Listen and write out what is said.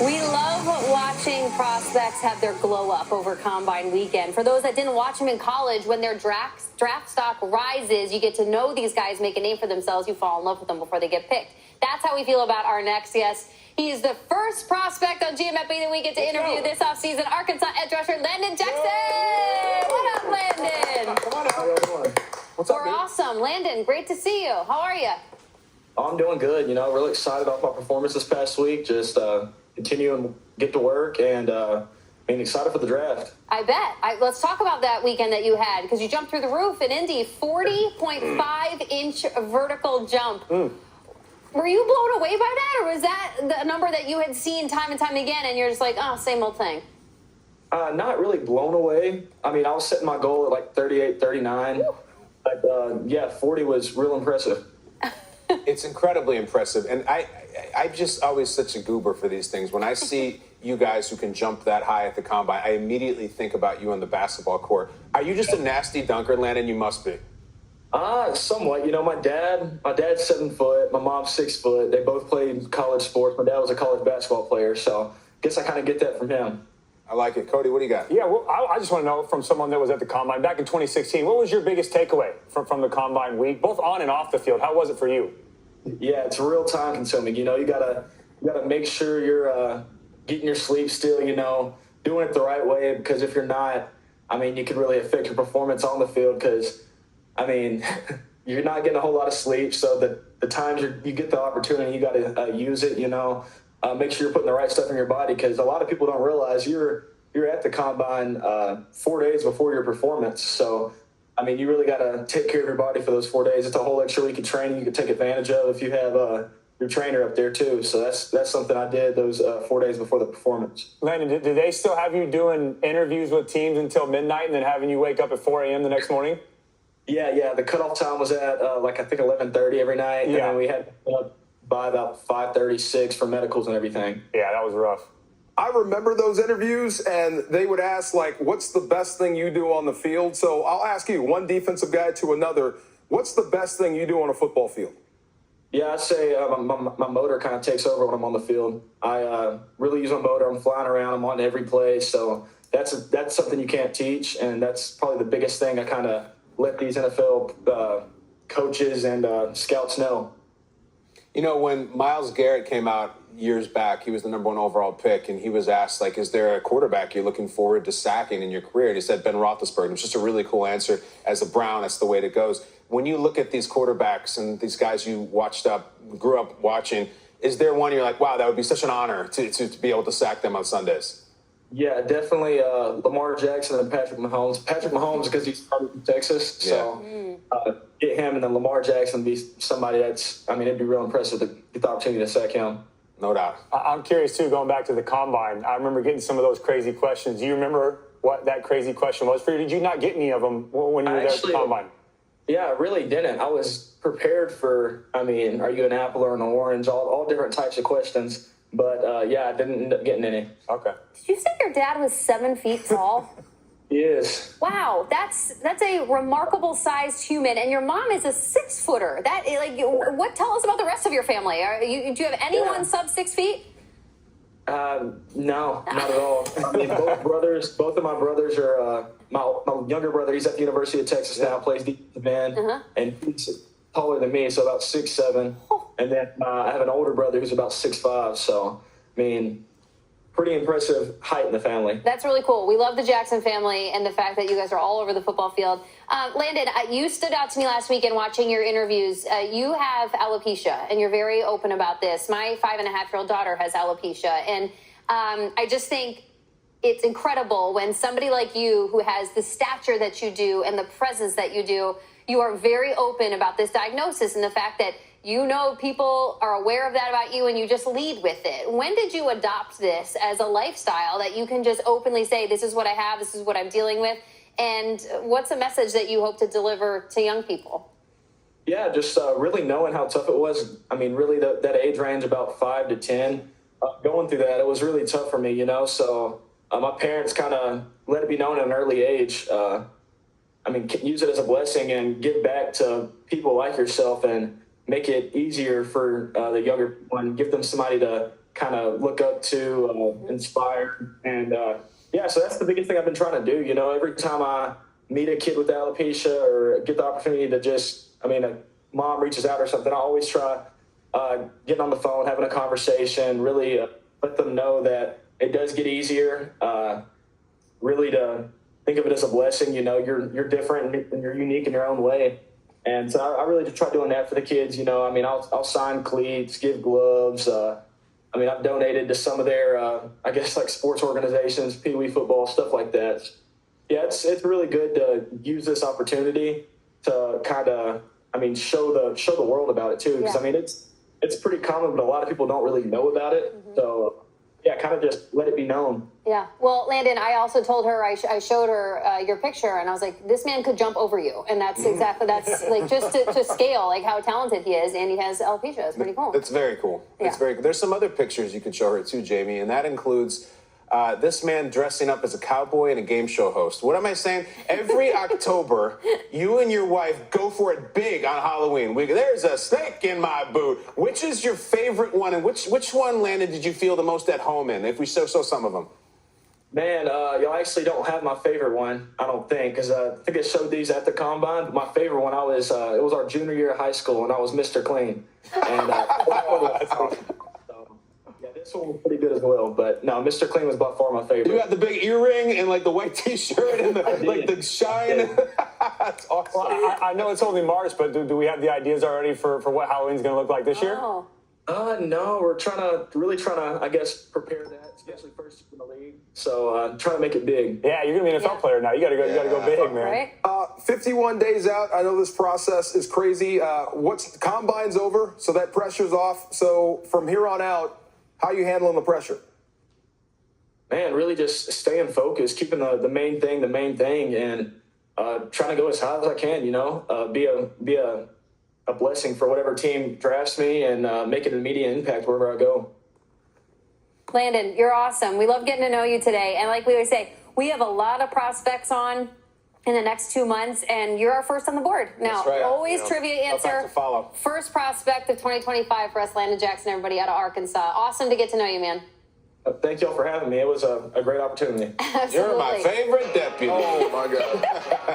We love watching prospects have their glow up over Combine weekend. For those that didn't watch them in college, when their draft stock rises, you get to know these guys, make a name for themselves. You fall in love with them before they get picked. That's how we feel about our next guest. He's the first prospect on GMFB that we get to interview this offseason, Arkansas edge rusher Landon Jackson. What up, Landon? Come on, how are you doing? What's up, We're awesome. Landon, great to see you. How are you? I'm doing good. Really excited about my performance this past week. Just continue and get to work and being excited for the draft. I bet. Let's talk about that weekend that you had, because you jumped through the roof in Indy, 40.5-inch vertical jump. Were you blown away by that, or was that the number that you had seen time and time again, and you're just like, oh, same old thing? Not really blown away. I was setting my goal at like 38, 39. But, 40 was real impressive. It's incredibly impressive. And I'm just always such a goober for these things. When I see you guys who can jump that high at the Combine, I immediately think about you on the basketball court. Are you just a nasty dunker, Landon? You must be. Somewhat. My dad's 7 foot, my mom's 6 foot. They both played college sports. My dad was a college basketball player, so I guess I kind of get that from him. I like it. Cody, what do you got? Yeah, well, I just want to know from someone that was at the Combine back in 2016, what was your biggest takeaway from the Combine week, both on and off the field? How was it for you? Yeah, it's real time consuming. You gotta make sure you're getting your sleep still, doing it the right way, because if you're not, you can really affect your performance on the field, because you're not getting a whole lot of sleep. So the times you get the opportunity, you got to use it. Make sure you're putting the right stuff in your body, because a lot of people don't realize you're at the Combine 4 days before your performance. So you really got to take care of your body for those 4 days. It's a whole extra week of training you can take advantage of if you have your trainer up there too. So that's something I did those 4 days before the performance. Landon, do they still have you doing interviews with teams until midnight and then having you wake up at 4 a.m. the next morning? Yeah. The cutoff time was at I think 11:30 every night. Yeah. And then we had by about 5:36 for medicals and everything. Yeah, that was rough. I remember those interviews, and they would ask, what's the best thing you do on the field? So I'll ask you, one defensive guy to another, what's the best thing you do on a football field? Yeah, I'd say my motor kind of takes over when I'm on the field. I really use my motor. I'm flying around. I'm on every play. So that's something you can't teach, and that's probably the biggest thing I kind of let these NFL coaches and scouts know. When Myles Garrett came out years back, he was the number 1 overall pick, and he was asked, is there a quarterback you're looking forward to sacking in your career? And he said Ben Roethlisberger. It's just a really cool answer. As a Brown, that's the way it goes. When you look at these quarterbacks and these guys you grew up watching, is there one you're like, wow, that would be such an honor to be able to sack them on Sundays? Yeah, definitely Lamar Jackson and Patrick Mahomes. Patrick Mahomes because he's from Texas, so get him, and then Lamar Jackson be somebody that's, it'd be real impressive to get the opportunity to sack him. No doubt. I'm curious, too, going back to the Combine. I remember getting some of those crazy questions. Do you remember what that crazy question was for you? Did you not get any of them when you were there at the Combine? Yeah, I really didn't. I was prepared for, are you an apple or an orange? All different types of questions. But, I didn't end up getting any. Okay. Did you say your dad was 7 feet tall? He is. Wow, that's a remarkable sized human, and your mom is a 6-footer. What? Tell us about the rest of your family. Do you have anyone sub 6 feet? No, not at all. Both of my brothers are. My younger brother, he's at the University of Texas now, plays defensive end, and he's taller than me, so about 6'7". And then I have an older brother who's about 6'5". So, pretty impressive height in the family. That's really cool. We love the Jackson family and the fact that you guys are all over the football field. Landon, you stood out to me last weekend watching your interviews. You have alopecia, and you're very open about this. My 5.5-year-old daughter has alopecia, and I just think it's incredible when somebody like you, who has the stature that you do and the presence that you do, you are very open about this diagnosis and the fact that people are aware of that about you, and you just lead with it. When did you adopt this as a lifestyle that you can just openly say, this is what I have, this is what I'm dealing with? And what's a message that you hope to deliver to young people? Yeah, just really knowing how tough it was. Really that age range, about 5 to 10, going through that, it was really tough for me, So my parents kind of let it be known at an early age. Use it as a blessing and give back to people like yourself and make it easier for the younger people and give them somebody to kind of look up to, inspire. And, so that's the biggest thing I've been trying to do. You know, every time I meet a kid with alopecia or get the opportunity to a mom reaches out or something, I always try getting on the phone, having a conversation, really let them know that it does get easier, really to think of it as a blessing. You know, you're different and you're unique in your own way. And so I really try doing that for the kids. You know, I'll sign cleats, give gloves. I've donated to some of their, sports organizations, Pee Wee football, stuff like that. Yeah, it's really good to use this opportunity to kind of, show the world about it too. Because it's pretty common, but a lot of people don't really know about it. Mm-hmm. So yeah, kind of just let it be known. Yeah. Well, Landon, I also told her, I showed her your picture, and I was like, this man could jump over you. And that's like just to scale, like how talented he is, and he has alopecia. It's pretty cool. It's very cool. Yeah. It's very cool. There's some other pictures you can show her too, Jamie, and that includes this man dressing up as a cowboy and a game show host. What am I saying? Every October, you and your wife go for it big on Halloween. There's a snake in my boot. Which is your favorite one, and which one, Landon, did you feel the most at home in, if we show some of them? Man, y'all actually don't have my favorite one, I don't think, because I think I showed these at the Combine. But my favorite one, it was our junior year of high school, and I was Mr. Clean. And this one was pretty good as well, but no, Mr. Clean was by far my favorite. You got the big earring and like the white T-shirt and the shine. That's awesome. Well, I know it's only March, but do we have the ideas already for what Halloween's going to look like this year? No, we're trying to, I guess, prepare that, especially first in the league. So trying to make it big. Yeah, you're gonna be an NFL player now. You gotta go big, man. Right? 51 days out. I know this process is crazy. Combine's over, so that pressure's off. So from here on out, how are you handling the pressure? Man, really just staying focused, keeping the main thing, and trying to go as high as I can. You know, be a blessing for whatever team drafts me, and make an immediate impact wherever I go. Landon, you're awesome. We love getting to know you today, and like we always say, we have a lot of prospects on in the next 2 months, and you're our first on the board. Now, right. always trivia answer. First prospect of 2025 for us, Landon Jackson, everybody out of Arkansas. Awesome to get to know you, man. Thank y'all for having me. It was a great opportunity. Absolutely. You're my favorite deputy. Oh, my God.